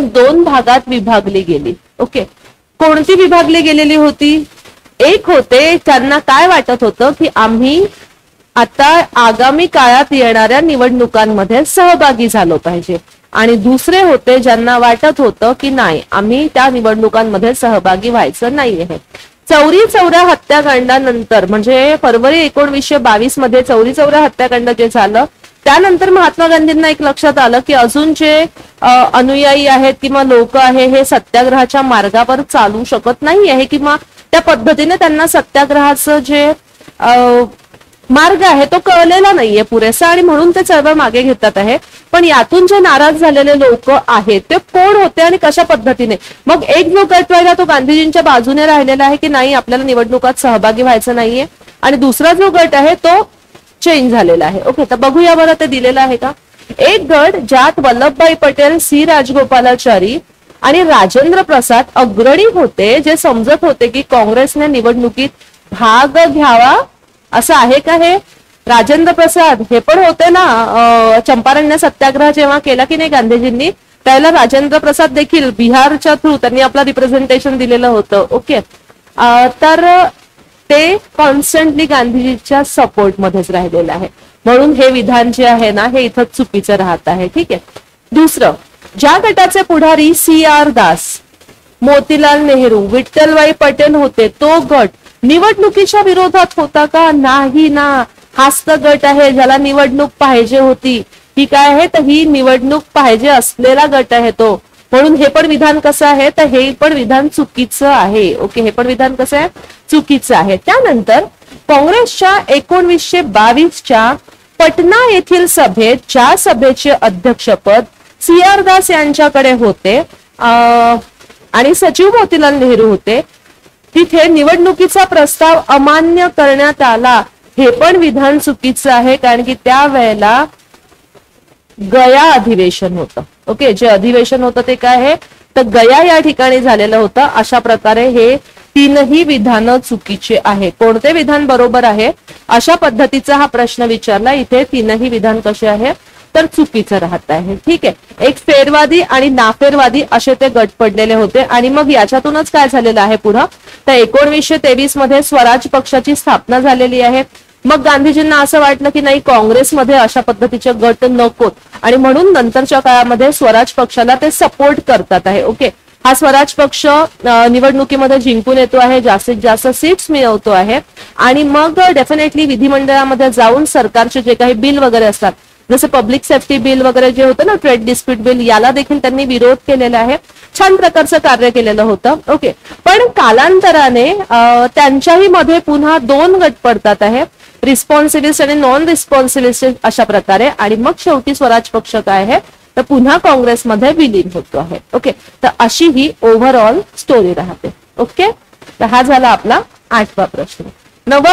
काँग्रेस दोन भागात विभागली गेली. ओके, कोणती विभागली गेलेली होती? एक होते त्यांना काय वाटत होतं की आम्ही आता आगामी काळात येणाऱ्या निवडणुकांमध्ये सहभागी झालो पाहिजे, आणि दुसरे होते ज्यांना वाटत होतं की नाही, आम्ही त्या निवडणुकांमध्ये सहभागी व्हायचं नाहीये. चौरी चौरा हत्याकांडानंतर म्हणजे फरवरी 1922 मध्ये चौरी चौरा हत्याकांड जे झालं त्यानंतर महात्मा गांधींना एक लक्षात आलं की अजून जे अनुयायी आहेत किंवा लोक आहे हे सत्याग्रहाच्या मार्गावर चालू शकत नाही आहे, किंवा त्या पद्धतीने त्यांना सत्याग्रहाचं जे मार्ग आहे तो कळलेला नाहीये पुरेसा, आणि म्हणून ते चळवळ मागे घेतात आहे. पण यातून जे नाराज झालेले लोक आहेत ते कोण होते आणि कशा पद्धतीने? मग एक जो गट राहिला तो गांधीजींच्या बाजूने राहिलेला आहे की नाही, आपल्याला निवडणुकात सहभागी व्हायचं नाहीये, आणि दुसरा जो गट आहे तो चेंज झालेला आहे. ओके, तर बघूया बरं ते दिलेलं आहे का. एक गट ज्यात वल्लभभाई पटेल, सी राजगोपालाचारी आणि राजेंद्र प्रसाद अग्रणी होते, जे समजत होते की काँग्रेसने निवडणुकीत भाग घ्यावा. असं आहे का हे? राजेंद्र प्रसाद हे पण होते ना, चंपारण्य सत्याग्रह जेव्हा केला की नाही गांधीजींनी, त्याला राजेंद्र प्रसाद देखील बिहारच्या थ्रू त्यांनी आपलं रिप्रेझेंटेशन दिलेलं होतं. ओके, तर ते कॉन्स्टंटली गांधीजीच्या सपोर्टमध्येच राहिलेलं आहे, म्हणून हे विधान जे आहे ना हे इथं चुकीचं राहत आहे. ठीक आहे. दुसरं, ज्या गटाचे पुढारी CR दास, मोतीलाल नेहरू, विठ्ठलभाई पटेल होते, तो गट निवडणुकीच्या विरोधात होता का? नाही ना. हाच तर गट आहे ज्याला निवडणूक पाहिजे होती. ही काय आहे? तर ही निवडणूक पाहिजे असलेला गट आहे तो, म्हणून हे पण विधान कसं आहे? तर हे पण विधान चुकीचं आहे. ओके, हे पण विधान कसं आहे? चुकीचं आहे. त्यानंतर काँग्रेसच्या 1922च्या पटना येथील सभेत, ज्या सभेचे अध्यक्षपद CR दास यांच्याकडे होते आणि सचिव मोतीलाल नेहरू होते, तिथे निवडणुकीचा प्रस्ताव अमान्य करण्यात आला. हे पण विधान चुकीचं आहे, कारण की त्यावेळेला गया अधिवेशन होतं. ओके, जे अधिवेशन होतं ते काय आहे? तर गया या ठिकाणी झालेलं होतं. अशा प्रकारे हे तीनही विधानं चुकीचे आहे. कोणते विधान बरोबर आहे? अशा पद्धतीचा हा प्रश्न विचारला. इथे तीनही विधान कसे आहे? तर चुकीचं राहत आहे. ठीक आहे. एक फेरवादी आणि नाफेरवादी असे ते गट पडलेले होते, आणि मग याच्यातूनच काय झालेलं आहे पुढं? तर 1923 मध्ये स्वराज पक्षाची स्थापना झालेली आहे. मग गांधीजींना असं वाटलं की नाही, काँग्रेसमध्ये अशा पद्धतीचे गट नकोत, आणि म्हणून नंतरच्या काळामध्ये स्वराज पक्षाला ते सपोर्ट करतात आहे. ओके, हा स्वराज पक्ष निवडणुकीमध्ये जिंकून येतो आहे, जास्तीत जास्त सीट्स मिळवतो आहे, आणि मग डेफिनेटली विधिमंडळामध्ये जाऊन सरकारचे जे काही बिल वगैरे असतात, जसं पब्लिक सेफ्टी बिल वगैरे जे होतं ना, ट्रेड डिस्प्यूट बिल, याला देखील त्यांनी विरोध केलेला आहे. छान प्रकारचं कार्य केलेलं होतं. ओके, पण कालांतराने त्यांच्याही मध्ये पुन्हा दोन गट पडतात आहे, रिस्पॉन्सिबिलिस्ट आणि नॉन रिस्पॉन्सिबिलिस्ट अशा प्रकारे, आणि मग शेवटी स्वराज पक्ष काय आहे? तर पुन्हा काँग्रेसमध्ये विलीन होतो आहे. ओके, तर अशी ही ओव्हरऑल स्टोरी राहते. ओके, तर हा झाला आपला 8वा प्रश्न. 9वा